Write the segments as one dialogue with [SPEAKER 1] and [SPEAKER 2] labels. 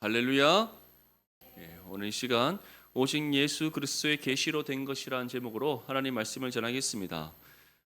[SPEAKER 1] 할렐루야. 오늘 이 시간 오직 예수 그리스도의 계시로 된 것이라는 제목으로 하나님 말씀을 전하겠습니다.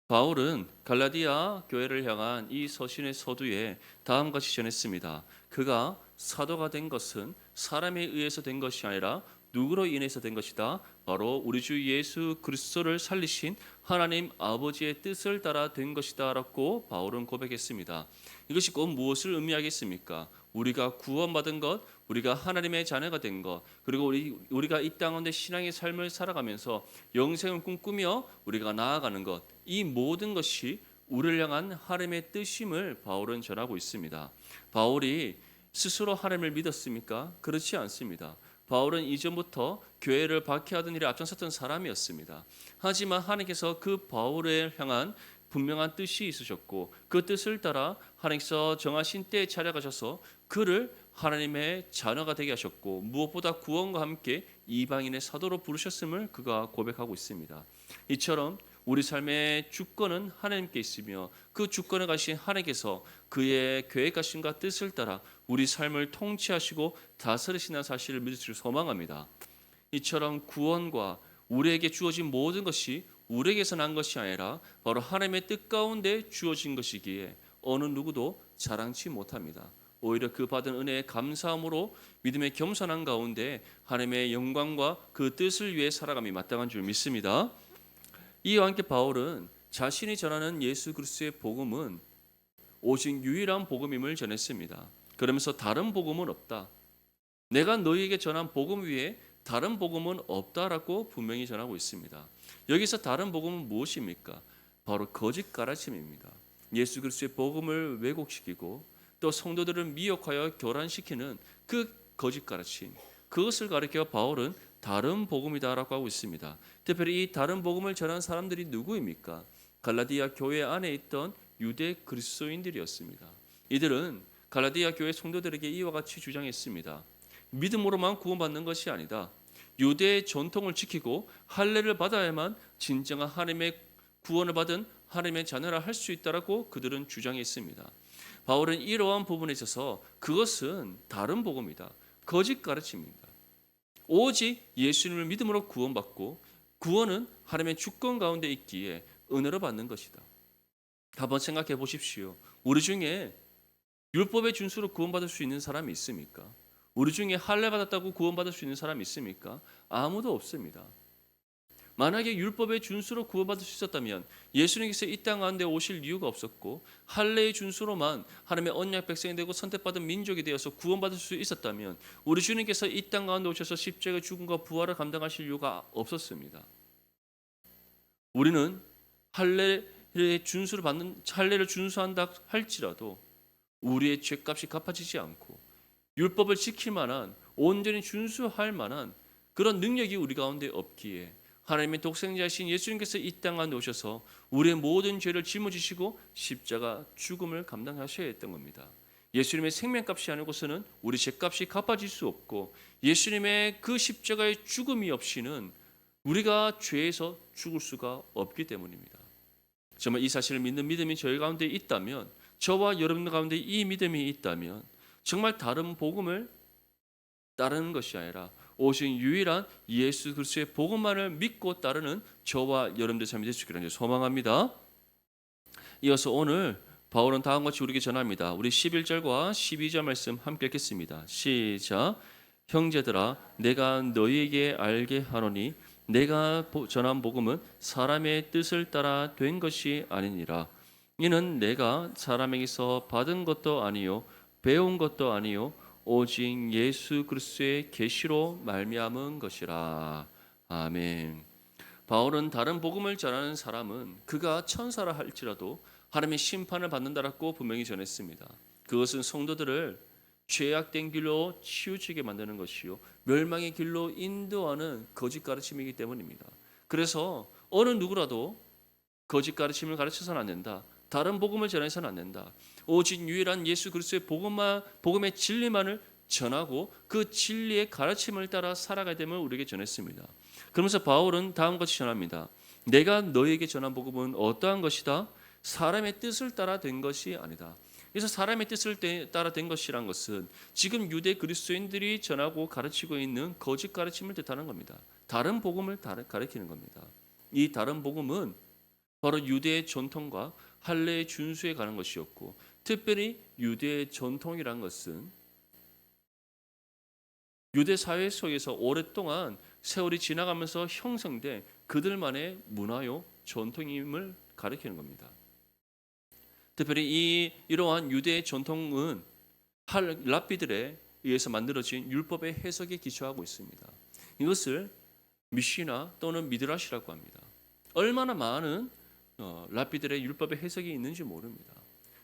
[SPEAKER 1] 바울은 갈라디아 교회를 향한 이 서신의 서두에 다음과 같이 전했습니다. 그가 사도가 된 것은 사람에 의해서 된 것이 아니라 누구로 인해서 된 것이다. 바로 우리 주 예수 그리스도를 살리신 하나님 아버지의 뜻을 따라 된 것이다 라고 바울은 고백했습니다. 이것이 꼭 무엇을 의미하겠습니까? 우리가 구원받은 것, 우리가 하나님의 자녀가 된 것, 그리고 우리가 이 땅 가운데 신앙의 삶을 살아가면서 영생을 꿈꾸며 우리가 나아가는 것, 이 모든 것이 우리를 향한 하나님의 뜻임을 바울은 전하고 있습니다. 바울이 스스로 하나님을 믿었습니까? 그렇지 않습니다. 바울은 이전부터 교회를 박해하던 일에 앞장섰던 사람이었습니다. 하지만 하나님께서 그 바울을 향한 분명한 뜻이 있으셨고 그 뜻을 따라 하나님께서 정하신 때에 찾아가셔서 그를 하나님의 자녀가 되게 하셨고 무엇보다 구원과 함께 이방인의 사도로 부르셨음을 그가 고백하고 있습니다. 이처럼 우리 삶의 주권은 하나님께 있으며 그 주권을 가신 하나님께서 그의 계획하심과 뜻을 따라 우리 삶을 통치하시고 다스리시는 사실을 믿을 수 소망합니다. 이처럼 구원과 우리에게 주어진 모든 것이 우리에게서 난 것이 아니라 바로 하나님의 뜻 가운데 주어진 것이기에 어느 누구도 자랑치 못합니다. 오히려 그 받은 은혜에 감사함으로 믿음의 겸손한 가운데 하나님의 영광과 그 뜻을 위해 살아감이 마땅한 줄 믿습니다. 이와 함께 바울은 자신이 전하는 예수 그리스도의 복음은 오직 유일한 복음임을 전했습니다. 그러면서 다른 복음은 없다. 내가 너희에게 전한 복음 위에 다른 복음은 없다라고 분명히 전하고 있습니다. 여기서 다른 복음은 무엇입니까? 바로 거짓 가르침입니다. 예수 그리스도의 복음을 왜곡시키고 또 성도들을 미혹하여 교란시키는 그 거짓 가르침, 그것을 가리켜 바울은 다른 복음이다라고 하고 있습니다. 특별히 이 다른 복음을 전한 사람들이 누구입니까? 갈라디아 교회 안에 있던 유대 그리스도인들이었습니다. 이들은 갈라디아 교회 성도들에게 이와 같이 주장했습니다. 믿음으로만 구원받는 것이 아니다. 유대의 전통을 지키고 할례를 받아야만 진정한 하나님의 구원을 받은 하나님의 자녀라 할 수 있다라고 그들은 주장했습니다. 바울은 이러한 부분에 있어서 그것은 다른 복음이다. 거짓 가르침입니다. 오직 예수님을 믿음으로 구원받고 구원은 하나님의 주권 가운데 있기에 은혜로 받는 것이다. 한번 생각해 보십시오. 우리 중에 율법의 준수로 구원받을 수 있는 사람이 있습니까? 우리 중에 할례 받았다고 구원받을 수 있는 사람이 있습니까? 아무도 없습니다. 만약에 율법의 준수로 구원받을 수 있었다면 예수님께서 이 땅 가운데 오실 이유가 없었고 할례의 준수로만 하나님의 언약 백성이 되고 선택받은 민족이 되어서 구원받을 수 있었다면 우리 주님께서 이 땅 가운데 오셔서 십자가의 죽음과 부활을 감당하실 이유가 없었습니다. 우리는 할례의 준수를 받는 할례를 준수한다 할지라도 우리의 죄값이 갚아지지 않고 율법을 지킬 만한 온전히 준수할 만한 그런 능력이 우리 가운데 없기에 하나님의 독생자이신 예수님께서 이 땅 가운데 오셔서 우리의 모든 죄를 짊어지시고 십자가 죽음을 감당하셔야 했던 겁니다. 예수님의 생명값이 아니고서는 우리 죄값이 갚아질 수 없고 예수님의 그 십자가의 죽음이 없이는 우리가 죄에서 죽을 수가 없기 때문입니다. 정말 이 사실을 믿는 믿음이 저희 가운데 있다면 저와 여러분 가운데 이 믿음이 있다면 정말 다른 복음을 따르는 것이 아니라 오직 유일한 예수 그리스도의 복음만을 믿고 따르는 저와 여러분들 삶이 될 수 있기를 소망합니다. 이어서 오늘 바울은 다음과 같이 우리에게 전합니다. 우리 11절과 12절 말씀 함께 읽겠습니다. 시작. 형제들아 내가 너희에게 알게 하노니 내가 전한 복음은 사람의 뜻을 따라 된 것이 아니니라. 이는 내가 사람에게서 받은 것도 아니요 배운 것도 아니요 오직 예수 그리스도의 계시로 말미암은 것이라. 아멘. 바울은 다른 복음을 전하는 사람은 그가 천사라 할지라도 하나님의 심판을 받는다라고 분명히 전했습니다. 그것은 성도들을 죄악된 길로 치우치게 만드는 것이요 멸망의 길로 인도하는 거짓 가르침이기 때문입니다. 그래서 어느 누구라도 거짓 가르침을 가르쳐서는 안 된다. 다른 복음을 전해서는 안 된다. 오직 유일한 예수 그리스도의 복음의 진리만을 전하고 그 진리의 가르침을 따라 살아가야 됨을 우리에게 전했습니다. 그러면서 바울은 다음과 같이 전합니다. 내가 너에게 전한 복음은 어떠한 것이다? 사람의 뜻을 따라 된 것이 아니다. 그래서 사람의 뜻을 따라 된 것이란 것은 지금 유대 그리스도인들이 전하고 가르치고 있는 거짓 가르침을 뜻하는 겁니다. 다른 복음을 가르치는 겁니다. 이 다른 복음은 바로 유대의 전통과 할례의 준수에 관한 것이었고, 특별히 유대의 전통이란 것은 유대 사회 속에서 오랫동안 세월이 지나가면서 형성된 그들만의 문화요 전통임을 가리키는 겁니다. 특별히 이러한 유대의 전통은 랍비들에 의해서 만들어진 율법의 해석에 기초하고 있습니다. 이것을 미시나 또는 미드라시라고 합니다. 얼마나 많은 랍비들의 율법의 해석이 있는지 모릅니다.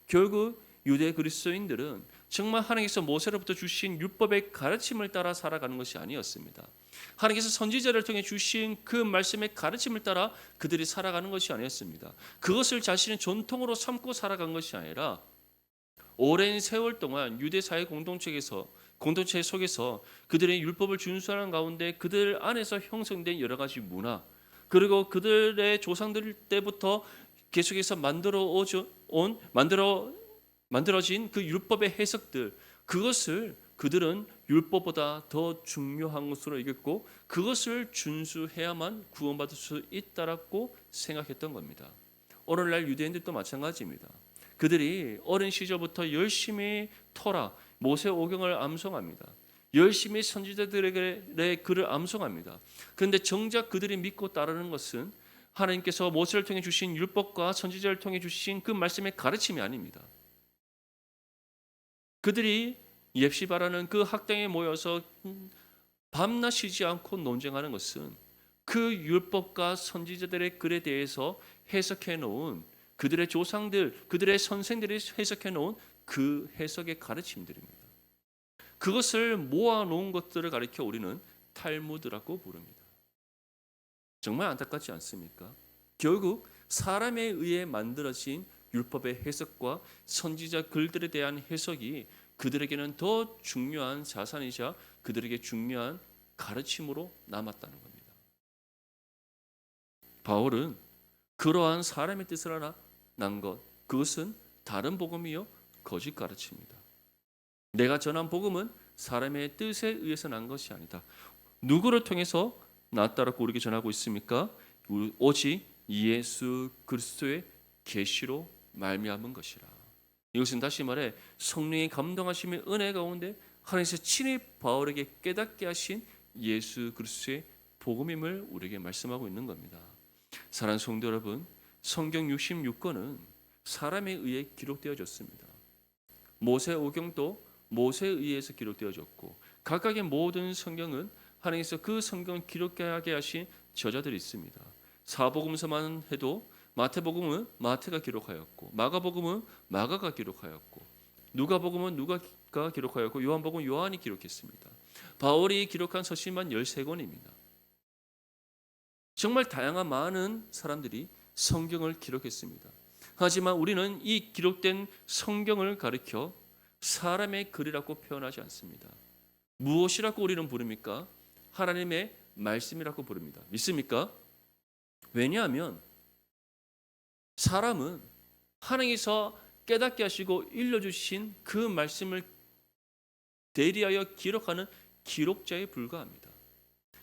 [SPEAKER 1] 결국 유대 그리스도인들은 정말 하나님께서 모세로부터 주신 율법의 가르침을 따라 살아가는 것이 아니었습니다. 하나님께서 선지자를 통해 주신 그 말씀의 가르침을 따라 그들이 살아가는 것이 아니었습니다. 그것을 자신의 전통으로 삼고 살아간 것이 아니라 오랜 세월 동안 유대 사회 공동체 속에서 그들의 율법을 준수하는 가운데 그들 안에서 형성된 여러 가지 문화, 그리고 그들의 조상들 때부터 계속해서 만들어진 그 율법의 해석들, 그것을 그들은 율법보다 더 중요한 것으로 여겼고 그것을 준수해야만 구원받을 수 있다라고 생각했던 겁니다. 오늘날 유대인들도 마찬가지입니다. 그들이 어린 시절부터 열심히 토라, 모세오경을 암송합니다. 열심히 선지자들의 글을 암송합니다. 그런데 정작 그들이 믿고 따르는 것은 하나님께서 모세를 통해 주신 율법과 선지자를 통해 주신 그 말씀의 가르침이 아닙니다. 그들이 옙시바라는 그 학당에 모여서 밤낮 쉬지 않고 논쟁하는 것은 그 율법과 선지자들의 글에 대해서 해석해 놓은 그들의 조상들, 그들의 선생들이 해석해 놓은 그 해석의 가르침들입니다. 그것을 모아 놓은 것들을 가리켜 우리는 탈무드라고 부릅니다. 정말 안타깝지 않습니까? 결국 사람에 의해 만들어진 율법의 해석과 선지자 글들에 대한 해석이 그들에게는 더 중요한 자산이자 그들에게 중요한 가르침으로 남았다는 겁니다. 바울은 그러한 사람의 뜻을 하나 난 것, 그것은 다른 복음이요 거짓 가르침입니다. 내가 전한 복음은 사람의 뜻에 의해서 난 것이 아니다. 누구를 통해서 났다라고 우리에게 전하고 있습니까? 오직 예수 그리스도의 계시로 말미암은 것이라. 이것은 다시 말해 성령의 감동하심의 은혜 가운데 하나님께서 친히 바울에게 깨닫게 하신 예수 그리스도의 복음임을 우리에게 말씀하고 있는 겁니다. 사랑하는 성도 여러분, 성경 66권은 사람에 의해 기록되어졌습니다. 모세오경도 모세에 의해서 기록되어졌고 각각의 모든 성경은 하나님께서 그 성경을 기록하게 하신 저자들이 있습니다. 사복음서만 해도 마태복음은 마태가 기록하였고 마가복음은 마가가 기록하였고 누가복음은 누가가 기록하였고 요한복음은 요한이 기록했습니다. 바울이 기록한 서신만 13권입니다. 정말 다양한 많은 사람들이 성경을 기록했습니다. 하지만 우리는 이 기록된 성경을 가리켜 사람의 글이라고 표현하지 않습니다. 무엇이라고 우리는 부릅니까? 하나님의 말씀이라고 부릅니다. 믿습니까? 왜냐하면 사람은 하나님께서 깨닫게 하시고 일러주신 그 말씀을 대리하여 기록하는 기록자에 불과합니다.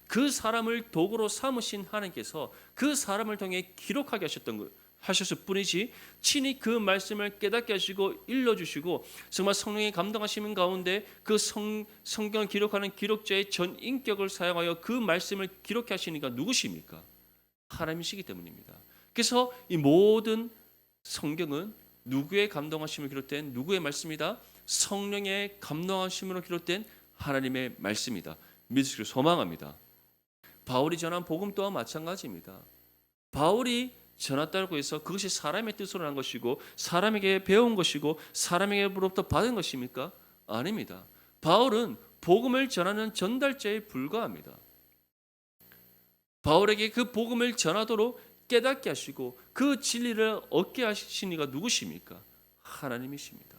[SPEAKER 1] 그 사람을 도구로 삼으신 하나님께서 그 사람을 통해 기록하게 하셨을 뿐이지 친히 그 말씀을 깨닫게 하시고 일러주시고 정말 성령의 감동하시는 가운데 그 성경을 기록하는 기록자의 전 인격을 사용하여 그 말씀을 기록해 하시니까 누구십니까? 하나님이시기 때문입니다. 그래서 이 모든 성경은 누구의 감동하심을 기록된 누구의 말씀이다? 성령의 감동하심으로 기록된 하나님의 말씀이다. 믿으시길 소망합니다. 바울이 전한 복음 또한 마찬가지입니다. 바울이 전했다고 해서 그것이 사람의 뜻으로 난 것이고 사람에게 배운 것이고 사람에게로부터 받은 것입니까? 아닙니다. 바울은 복음을 전하는 전달자에 불과합니다. 바울에게 그 복음을 전하도록 깨닫게 하시고 그 진리를 얻게 하신 이가 누구십니까? 하나님이십니다.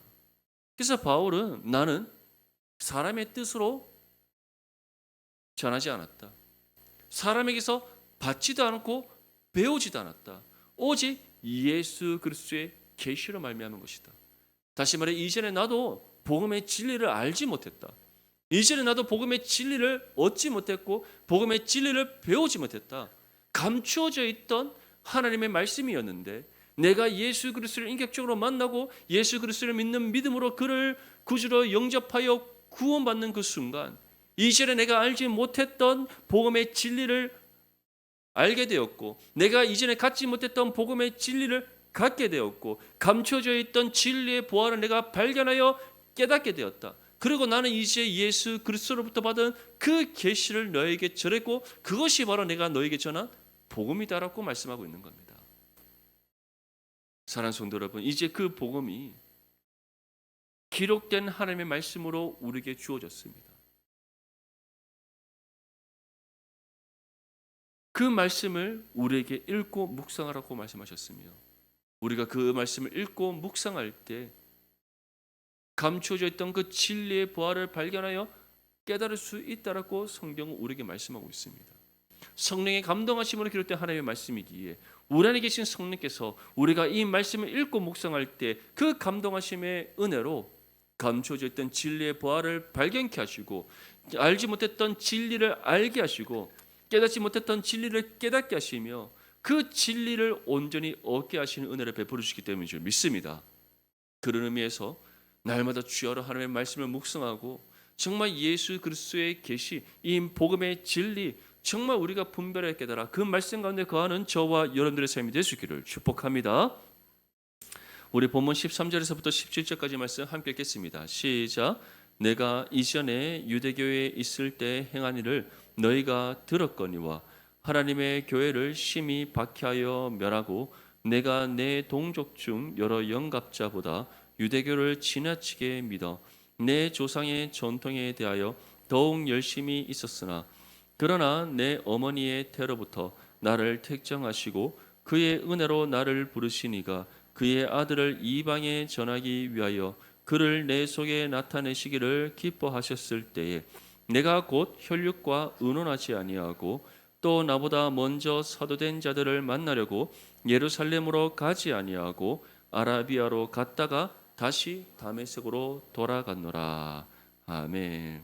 [SPEAKER 1] 그래서 바울은 나는 사람의 뜻으로 전하지 않았다. 사람에게서 받지도 않고 배우지도 않았다. 오직 예수 그리스도의 계시로 말미암은 것이다. 다시 말해 이전에 나도 복음의 진리를 알지 못했다. 이전에 나도 복음의 진리를 얻지 못했고 복음의 진리를 배우지 못했다. 감추어져 있던 하나님의 말씀이었는데 내가 예수 그리스도를 인격적으로 만나고 예수 그리스도를 믿는 믿음으로 그를 구주로 영접하여 구원받는 그 순간 이전에 내가 알지 못했던 복음의 진리를 알게 되었고 내가 이전에 갖지 못했던 복음의 진리를 갖게 되었고 감춰져 있던 진리의 보화를 내가 발견하여 깨닫게 되었다. 그리고 나는 이제 예수 그리스도로부터 받은 그 계시를 너에게 전했고 그것이 바로 내가 너에게 전한 복음이다라고 말씀하고 있는 겁니다. 사랑하는 성도 여러분, 이제 그 복음이 기록된 하나님의 말씀으로 우리에게 주어졌습니다. 그 말씀을 우리에게 읽고 묵상하라고 말씀하셨으며 우리가 그 말씀을 읽고 묵상할 때 감추어져 있던 그 진리의 보화를 발견하여 깨달을 수 있다라고 성경은 우리에게 말씀하고 있습니다. 성령의 감동하심으로 기록된 하나님의 말씀이기에 우리 안에 계신 성령께서 우리가 이 말씀을 읽고 묵상할 때 그 감동하심의 은혜로 감추어져 있던 진리의 보화를 발견케 하시고 알지 못했던 진리를 알게 하시고 깨닫지 못했던 진리를 깨닫게 하시며 그 진리를 온전히 얻게 하시는 은혜를 베풀어 주시기 때문인 줄 믿습니다. 그런 의미에서 날마다 주여로 하나님의 말씀을 묵상하고 정말 예수 그리스도의 계시, 이 복음의 진리 정말 우리가 분별하게 깨달아 그 말씀 가운데 거하는 저와 여러분들의 삶이 될 수 있기를 축복합니다. 우리 본문 13절에서부터 17절까지 말씀 함께 읽겠습니다. 시작. 내가 이전에 유대교회에 있을 때 행한 일을 너희가 들었거니와 하나님의 교회를 심히 박해하여 멸하고 내가 내 동족 중 여러 영갑자보다 유대교를 지나치게 믿어 내 조상의 전통에 대하여 더욱 열심히 있었으나 그러나 내 어머니의 태로부터 나를 택정하시고 그의 은혜로 나를 부르시니가 그의 아들을 이방에 전하기 위하여 그를 내 속에 나타내시기를 기뻐하셨을 때에 내가 곧 혈육과 의논하지 아니하고 또 나보다 먼저 사도된 자들을 만나려고 예루살렘으로 가지 아니하고 아라비아로 갔다가 다시 다메섹으로 돌아갔노라. 아멘.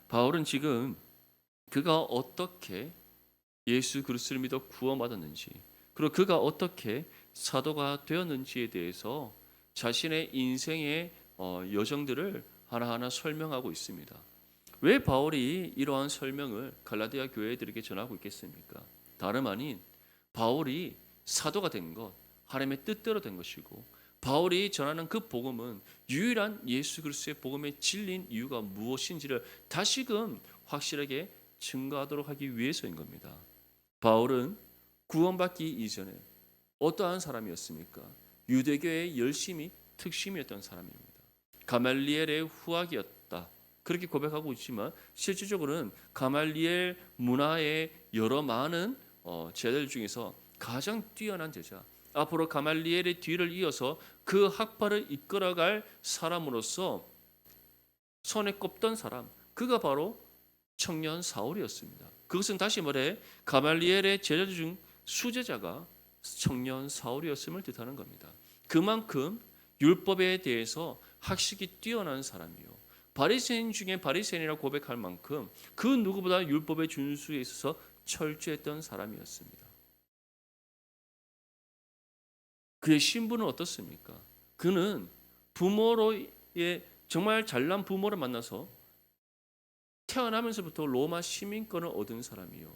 [SPEAKER 1] 바울은 지금 그가 어떻게 예수 그리스도를 믿어 구원받았는지 그리고 그가 어떻게 사도가 되었는지에 대해서 자신의 인생의 여정들을 하나하나 설명하고 있습니다. 왜 바울이 이러한 설명을 갈라디아 교회들에게 전하고 있겠습니까? 다름 아닌 바울이 사도가 된 것, 하나님의 뜻대로 된 것이고 바울이 전하는 그 복음은 유일한 예수 그리스도의 복음의 진리인 이유가 무엇인지를 다시금 확실하게 증거하도록 하기 위해서인 겁니다. 바울은 구원받기 이전에 어떠한 사람이었습니까? 유대교의 열심히 특심이었던 사람입니다. 가말리엘의 후학이었다. 그렇게 고백하고 있지만 실질적으로는 가말리엘 문화의 여러 많은 제자들 중에서 가장 뛰어난 제자, 앞으로 가말리엘의 뒤를 이어서 그 학파를 이끌어갈 사람으로서 손에 꼽던 사람, 그가 바로 청년 사울이었습니다. 그것은 다시 말해 가말리엘의 제자들 중 수제자가 청년 사울이었음을 뜻하는 겁니다. 그만큼 율법에 대해서 학식이 뛰어난 사람이요, 바리새인 중에 바리새인이라고 고백할 만큼 그 누구보다 율법의 준수에 있어서 철저했던 사람이었습니다. 그의 신분은 어떻습니까? 그는 부모로의 정말 잘난 부모를 만나서 태어나면서부터 로마 시민권을 얻은 사람이요,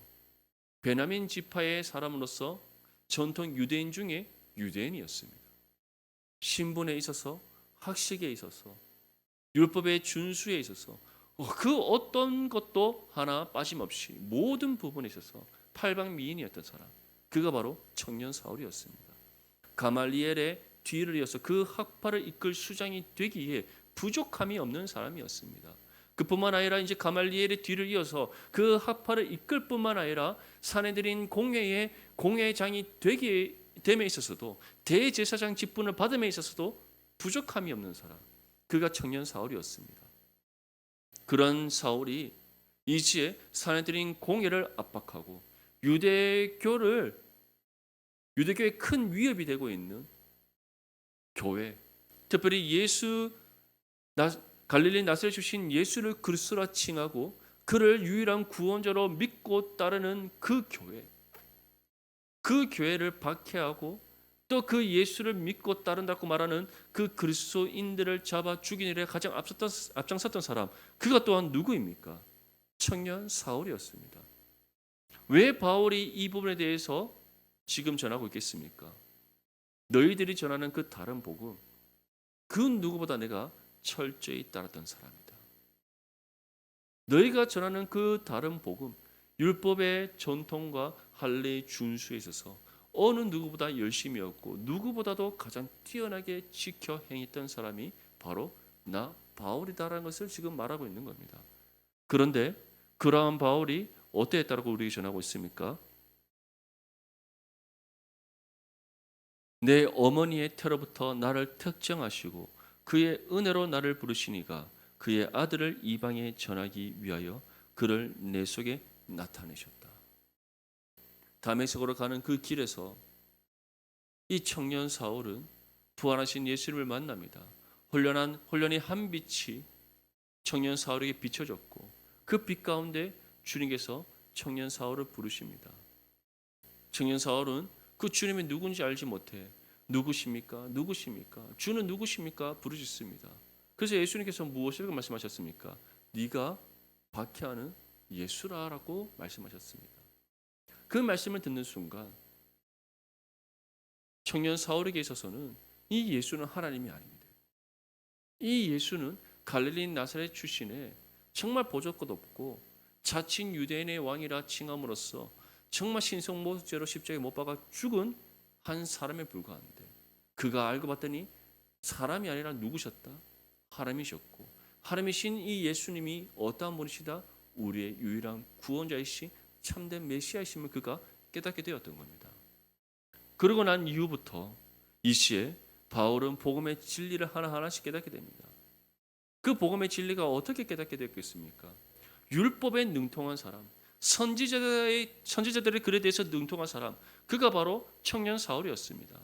[SPEAKER 1] 베냐민 지파의 사람으로서 전통 유대인 중에 유대인이었습니다. 신분에 있어서, 학식에 있어서, 율법의 준수에 있어서 그 어떤 것도 하나 빠짐없이 모든 부분에 있어서 팔방미인이었던 사람, 그가 바로 청년 사울이었습니다. 가말리엘의 뒤를 이어서 그 학파를 이끌 수장이 되기에 부족함이 없는 사람이었습니다. 그뿐만 아니라 이제 가말리엘의 뒤를 이어서 그 학파를 이끌 뿐만 아니라 산헤드린 공회의 공회장이 되게 됨에 있어서도, 대제사장 직분을 받음에 있어서도 부족함이 없는 사람, 그가 청년 사울이었습니다. 그런 사울이 이제 산헤드린 공회를 압박하고 유대교에 큰 위협이 되고 있는 교회, 특별히 갈릴리 나사렛 주신 예수를 그리스도라 칭하고 그를 유일한 구원자로 믿고 따르는 그 교회를 박해하고 또 그 예수를 믿고 따른다고 말하는 그 그리스도인들을 잡아 죽이는 일에 가장 앞장섰던 사람, 그가 또한 누구입니까? 청년 사울이었습니다. 왜 바울이 이 부분에 대해서 지금 전하고 있겠습니까? 너희들이 전하는 그 다른 복음, 그 누구보다 내가 철저히 따랐던 사람이다. 너희가 전하는 그 다른 복음, 율법의 전통과 할례의 준수에 있어서 어느 누구보다 열심이었고 누구보다도 가장 뛰어나게 지켜 행했던 사람이 바로 나 바울이다라는 것을 지금 말하고 있는 겁니다. 그런데 그러한 바울이 어떠했다고 우리에게 전하고 있습니까? 내 어머니의 태로부터 나를 특정하시고 그의 은혜로 나를 부르시니가 그의 아들을 이방에 전하기 위하여 그를 내 속에 나타내셨다. 다메섹으로 가는 그 길에서 이 청년 사울은 부활하신 예수님을 만납니다. 혼련히 한 빛이 청년 사울에게 비춰졌고 그 빛 가운데 주님께서 청년 사울을 부르십니다. 청년 사울은 그 주님이 누군지 알지 못해 누구십니까? 누구십니까? 주는 누구십니까? 부르짖습니다. 그래서 예수님께서 무엇이라고 말씀하셨습니까? 네가 박해하는 예수라라고 말씀하셨습니다. 그 말씀을 듣는 순간 청년 사울에게 있어서는 이 예수는 하나님이 아닙니다. 이 예수는 갈릴리 나사렛 출신의 정말 보잘것 없고 자칭 유대인의 왕이라 칭함으로써 정말 신성모독죄로 십자가에 못 박아 죽은 한 사람에 불과한데 그가 알고 봤더니 사람이 아니라 누구셨다? 하나님이셨고 하나님이신 이 예수님이 어떠한 분이시다? 우리의 유일한 구원자이시 참된 메시아이심을 그가 깨닫게 되었던 겁니다. 그러고 난 이후부터 이 시에 바울은 복음의 진리를 하나하나씩 깨닫게 됩니다. 그 복음의 진리가 어떻게 깨닫게 됐겠습니까? 율법에 능통한 사람, 선지자들의 글에 대해서 능통한 사람, 그가 바로 청년 사울이었습니다.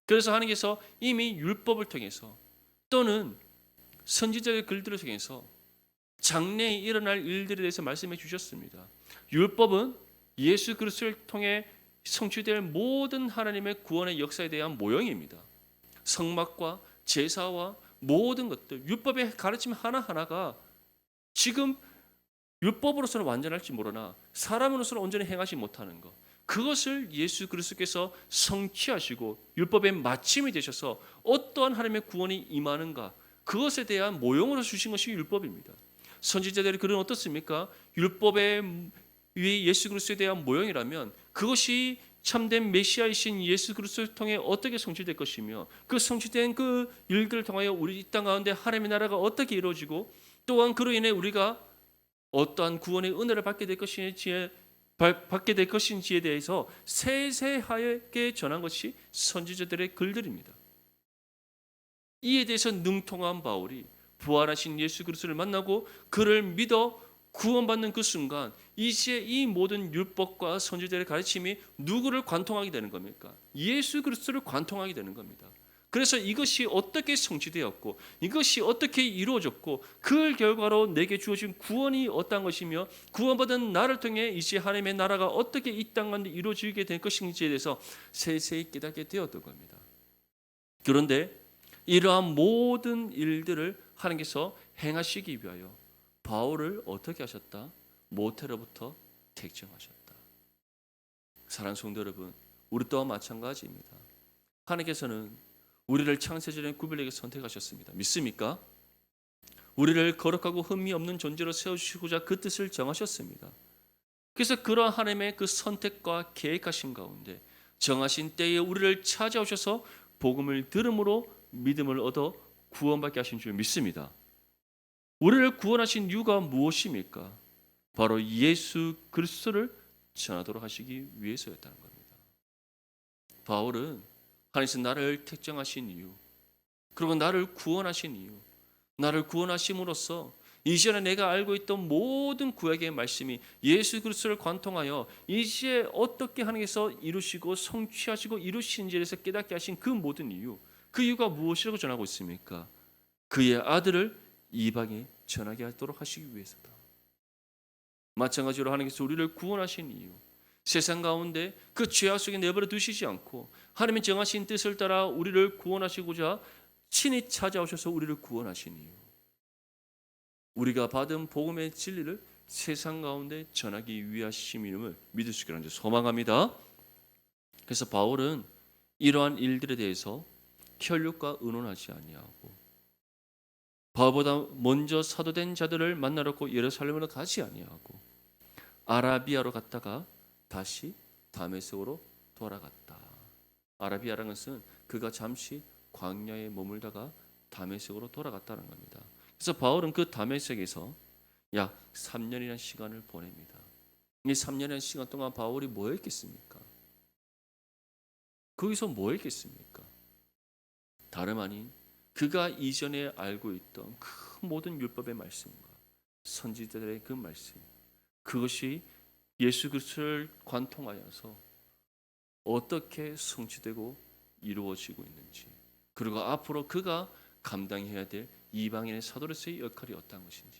[SPEAKER 1] 그래서 하나님께서 이미 율법을 통해서 또는 선지자의 글들을 통해서 장래에 일어날 일들에 대해서 말씀해 주셨습니다. 율법은 예수 그리스도를 통해 성취될 모든 하나님의 구원의 역사에 대한 모형입니다. 성막과 제사와 모든 것들, 율법의 가르침 하나하나가 지금 율법으로서는 완전할지 모르나 사람으로서는 온전히 행하지 못하는 것, 그것을 예수 그리스도께서 성취하시고 율법의 마침이 되셔서 어떠한 하나님의 구원이 임하는가, 그것에 대한 모형으로 주신 것이 율법입니다. 선지자들의 글은 어떻습니까? 율법의 예수 그리스도에 대한 모형이라면 그것이 참된 메시아이신 예수 그리스도를 통해 어떻게 성취될 것이며 그 성취된 그 일들을 통하여 우리 이 땅 가운데 하나님의 나라가 어떻게 이루어지고 또한 그로 인해 우리가 어떠한 구원의 은혜를 받게 될 것인지에 대해서 세세하게 전한 것이 선지자들의 글들입니다. 이에 대해서 능통한 바울이 부활하신 예수 그리스도를 만나고 그를 믿어 구원받는 그 순간 이제 이 모든 율법과 선지자들의 가르침이 누구를 관통하게 되는 겁니까? 예수 그리스도를 관통하게 되는 겁니다. 그래서 이것이 어떻게 성취되었고 이것이 어떻게 이루어졌고 그 결과로 내게 주어진 구원이 어떠한 것이며 구원받은 나를 통해 이제 하나님의 나라가 어떻게 이 땅 가운데 이루어지게 될 것인지에 대해서 세세히 깨닫게 되었던 겁니다. 그런데 이러한 모든 일들을 하나님께서 행하시기 위하여 바울을 어떻게 하셨다? 모태로부터 택정하셨다. 사랑하는 성도 여러분, 우리 또한 마찬가지입니다. 하나님께서는 우리를 창세전에 구별되게 선택하셨습니다. 믿습니까? 우리를 거룩하고 흠이 없는 존재로 세우시고자 그 뜻을 정하셨습니다. 그래서 그러한 하나님의 그 선택과 계획하신 가운데 정하신 때에 우리를 찾아오셔서 복음을 들음으로 믿음을 얻어 구원받게 하신 줄 믿습니다. 우리를 구원하신 이유가 무엇입니까? 바로 예수 그리스도를 전하도록 하시기 위해서였다는 겁니다. 바울은 하나님께서 나를 택정하신 이유, 그리고 나를 구원하신 이유, 나를 구원하심으로써 이전에 내가 알고 있던 모든 구약의 말씀이 예수 그리스도를 관통하여 이제 어떻게 하나님께서 이루시고 성취하시고 이루시는지에 대해서 깨닫게 하신 그 모든 이유, 그 이유가 무엇이라고 전하고 있습니까? 그의 아들을 이방에 전하게 하도록 하시기 위해서다. 마찬가지로 하나님께서 우리를 구원하신 이유, 세상 가운데 그 죄악 속에 내버려 두시지 않고 하나님의 정하신 뜻을 따라 우리를 구원하시고자 친히 찾아오셔서 우리를 구원하신 이유, 우리가 받은 복음의 진리를 세상 가운데 전하기 위하심임을 믿을 수 있기를 소망합니다. 그래서 바울은 이러한 일들에 대해서 혈육과 의논하지 아니하고 바울보다 먼저 사도된 자들을 만나러 예루살렘으로 가지 아니하고 아라비아로 갔다가 다시 다메섹으로 돌아갔다. 아라비아라는 것은 그가 잠시 광야에 머물다가 다메섹으로 돌아갔다는 겁니다. 그래서 바울은 그 다메섹에서 약 3년이라는 시간을 보냅니다. 이 3년이라는 시간 동안 바울이 뭐 했겠습니까? 거기서 뭐 했겠습니까? 다름 아닌 그가 이전에 알고 있던 그 모든 율법의 말씀과 선지자들의 그 말씀, 그것이 예수 그리스도를 관통하여서 어떻게 성취되고 이루어지고 있는지, 그리고 앞으로 그가 감당해야 될 이방인의 사도로서의 역할이 어떤 것인지,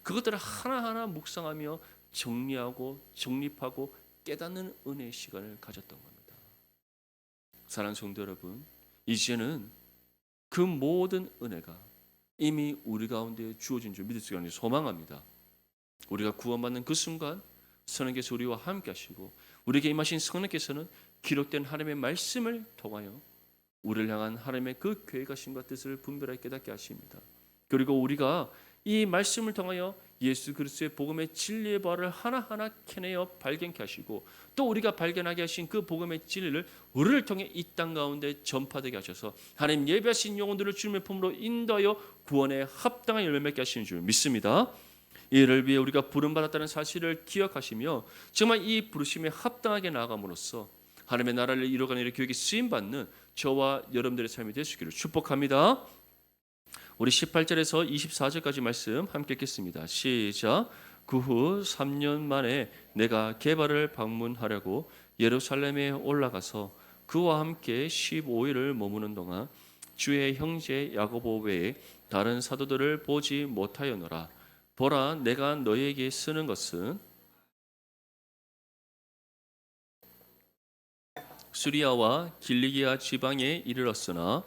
[SPEAKER 1] 그것들을 하나하나 묵상하며 정리하고 정립하고 깨닫는 은혜의 시간을 가졌던 겁니다. 사랑하는 성도 여러분, 이제는 그 모든 은혜가 이미 우리 가운데 주어진 줄 믿을 수 있는 소망합니다. 우리가 구원받는 그 순간 성령께서 우리와 함께 하시고 우리에게 임하신 성령께서는 기록된 하나님의 말씀을 통하여 우리를 향한 하나님의 그 계획하심과 뜻을 분별하게 깨닫게 하십니다. 그리고 우리가 이 말씀을 통하여 예수 그리스도의 복음의 진리의 바를 하나하나 캐내어 발견케 하시고 또 우리가 발견하게 하신 그 복음의 진리를 우리를 통해 이 땅 가운데 전파되게 하셔서 하나님 예배하신 영혼들을 주님의 품으로 인도하여 구원에 합당한 열매 맺게 하시는 줄 믿습니다. 이를 위해 우리가 부름받았다는 사실을 기억하시며 정말 이 부르심에 합당하게 나아감으로써 하나님의 나라를 이루어가는 일에 교육에 쓰임받는 저와 여러분들의 삶이 될 수 있기를 축복합니다. 우리 18절에서 24절까지 말씀 함께 읽겠습니다. 시작. 그 후 3년 만에 내가 게바를 방문하려고 예루살렘에 올라가서 그와 함께 15일을 머무는 동안 주의 형제 야고보 외에 다른 사도들을 보지 못하였노라. 보라, 내가 너희에게 쓰는 것은 수리아와 길리기아 지방에 이르렀으나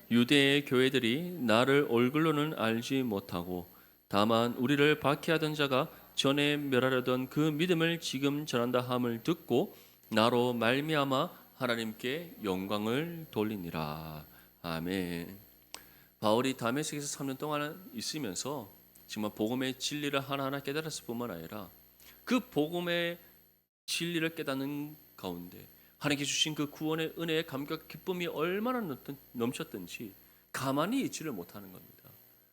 [SPEAKER 1] 유대의 교회들이 나를 얼굴로는 알지 못하고 다만 우리를 박해하던 자가 전에 멸하려던 그 믿음을 지금 전한다 함을 듣고 나로 말미암아 하나님께 영광을 돌리니라. 아멘. 바울이 다메섹에서 3년 동안 있으면서 정말 복음의 진리를 하나하나 깨달았을 뿐만 아니라 그 복음의 진리를 깨닫는 가운데 하나님께 주신 그 구원의 은혜의 감격 기쁨이 얼마나 넘쳤든지 가만히 있지를 못하는 겁니다.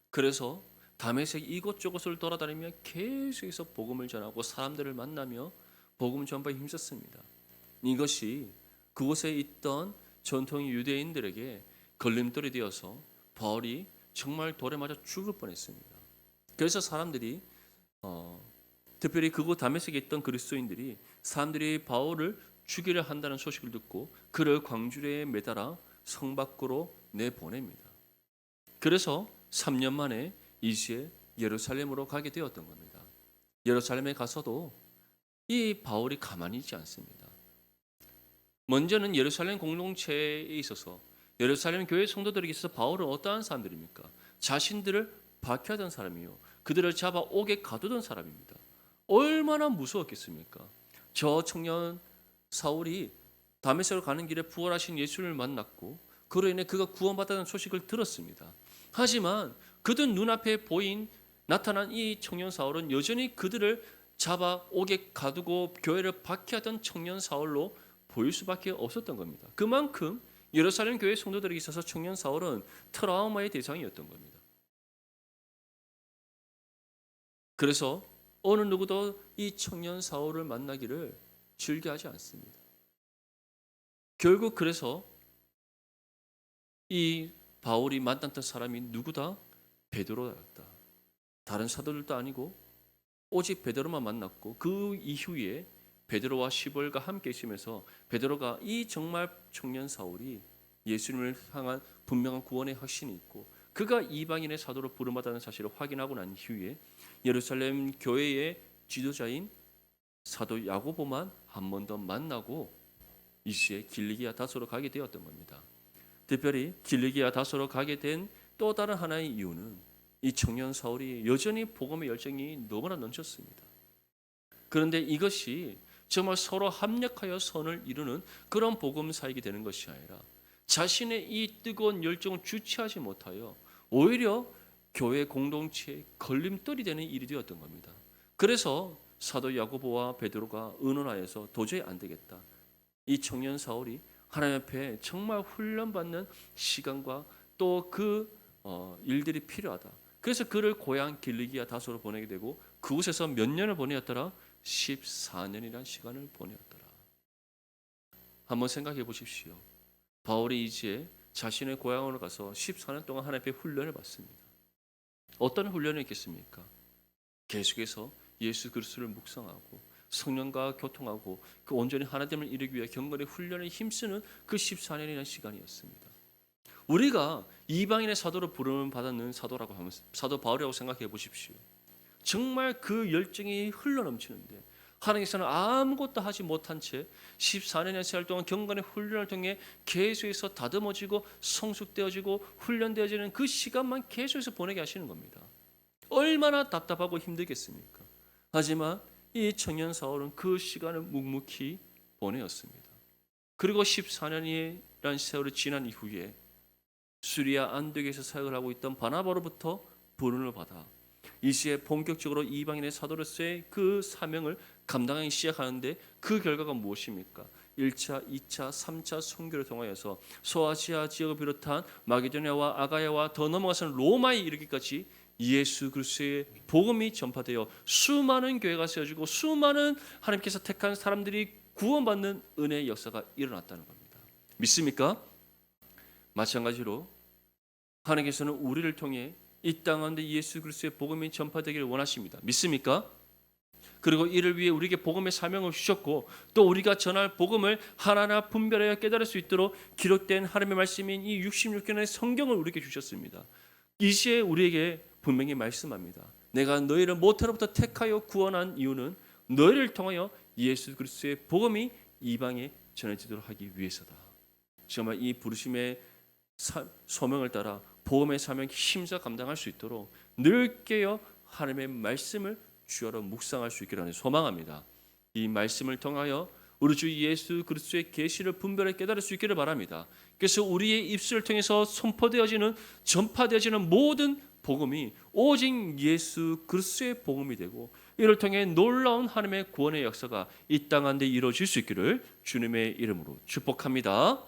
[SPEAKER 1] 그래서 다메섹 이곳저곳을 돌아다니며 계속해서 복음을 전하고 사람들을 만나며 복음 전파에 힘썼습니다. 이것이 그곳에 있던 전통 유대인들에게 걸림돌이 되어서 바울이 정말 돌에 맞아 죽을 뻔했습니다. 그래서 사람들이 특별히 그곳 다메섹에 있던 그리스도인들이 사람들이 바울을 죽이려 한다는 소식을 듣고 그를 광주리에 매달아 성 밖으로 내보냅니다. 그래서 3년 만에 이제 예루살렘으로 가게 되었던 겁니다. 예루살렘에 가서도 이 바울이 가만히 있지 않습니다. 먼저는 예루살렘 공동체에 있어서 예루살렘 교회 성도들에게 있어서 바울은 어떠한 사람들입니까? 자신들을 박해하던 사람이요, 그들을 잡아 옥에 가두던 사람입니다. 얼마나 무서웠겠습니까? 저 청년 사울이 다메섹으로 가는 길에 부활하신 예수를 만났고 그로 인해 그가 구원받았다는 소식을 들었습니다. 하지만 그들 눈앞에 나타난 이 청년 사울은 여전히 그들을 잡아 옥에 가두고 교회를 박해하던 청년 사울로 보일 수밖에 없었던 겁니다. 그만큼 예루살렘 교회 성도들에게 있어서 청년 사울은 트라우마의 대상이었던 겁니다. 그래서 어느 누구도 이 청년 사울을 만나기를 즐겨하지 않습니다. 결국 그래서 이 바울이 만났던 사람이 누구다? 베드로였다. 다른 사도들도 아니고 오직 베드로만 만났고 그 이후에 베드로와 시벌과 함께 있으면서 베드로가 이 정말 청년 사울이 예수님을 향한 분명한 구원의 확신이 있고 그가 이방인의 사도로 부름받았다는 사실을 확인하고 난 이후에 예루살렘 교회의 지도자인 사도 야고보만 한 번 더 만나고 이시에 길리기아 다소로 가게 되었던 겁니다. 특별히 길리기아 다소로 가게 된 또 다른 하나의 이유는 이 청년 사울이 여전히 복음의 열정이 너무나 넘쳤습니다. 그런데 이것이 정말 서로 합력하여 선을 이루는 그런 복음 사역이 되는 것이 아니라 자신의 이 뜨거운 열정을 주체하지 못하여 오히려 교회 공동체의 걸림돌이 되는 일이 되었던 겁니다. 그래서 사도 야고보와 베드로가 의논하여서 도저히 안 되겠다. 이 청년 사울이 하나님 앞에 정말 훈련받는 시간과 또 그 일들이 필요하다. 그래서 그를 고향 길리기아 다소로 보내게 되고 그곳에서 몇 년을 보내었더라? 14년이라는 시간을 보내었더라. 한번 생각해 보십시오. 바울이 이제 자신의 고향으로 가서 14년 동안 하나님 앞에 훈련을 받습니다. 어떤 훈련을 했겠습니까? 계속해서 예수 그리스도를 묵상하고 성령과 교통하고 그 온전히 하나됨을 이루기 위해 경건의 훈련에 힘쓰는 그 14년이라는 시간이었습니다. 우리가 이방인의 사도로 부름을 받았는 사도라고 하면 사도 바울이라고 생각해 보십시오. 정말 그 열정이 흘러넘치는데 하나님께서는 아무것도 하지 못한 채 14년의 세월 동안 경건의 훈련을 통해 계속해서 다듬어지고 성숙되어지고 훈련되어지는 그 시간만 계속해서 보내게 하시는 겁니다. 얼마나 답답하고 힘들겠습니까? 하지만 이 청년 사울은 그 시간을 묵묵히 보내었습니다. 그리고 14년이라는 세월이 지난 이후에 수리아 안디옥에서 사역을 하고 있던 바나바로부터 부름을 받아 이시에 본격적으로 이방인의 사도로서의 그 사명을 감당하기 시작하는데 그 결과가 무엇입니까? 1차, 2차, 3차 선교를 통하여서 소아시아 지역을 비롯한 마게도냐와 아가야와 더 넘어가서는 로마에 이르기까지 예수 그리스도의 복음이 전파되어 수많은 교회가 세워지고 수많은 하나님께서 택한 사람들이 구원받는 은혜의 역사가 일어났다는 겁니다. 믿습니까? 마찬가지로 하나님께서는 우리를 통해 이 땅 가운데 예수 그리스도의 복음이 전파되기를 원하십니다. 믿습니까? 그리고 이를 위해 우리에게 복음의 사명을 주셨고 또 우리가 전할 복음을 하나하나 분별하여 깨달을 수 있도록 기록된 하나님의 말씀인 이 66권의 성경을 우리에게 주셨습니다. 이 시에 우리에게 분명히 말씀합니다. 내가 너희를 모태로부터 택하여 구원한 이유는 너희를 통하여 예수 그리스도의 복음이 이방에 전해지도록 하기 위해서다. 정말 이 부르심의 소명을 따라 복음의 사명을 힘써 감당할 수 있도록 늘 깨어 하나님의 말씀을 주여로 묵상할 수 있기를 소망합니다. 이 말씀을 통하여 우리 주 예수 그리스도의 계시를 분별하게 깨달을 수 있기를 바랍니다. 그래서 우리의 입술을 통해서 선포되어지는 전파되어지는 모든 복음이 오직 예수 그리스도의 복음이 되고 이를 통해 놀라운 하나님의 구원의 역사가 이 땅 가운데 이루어질 수 있기를 주님의 이름으로 축복합니다.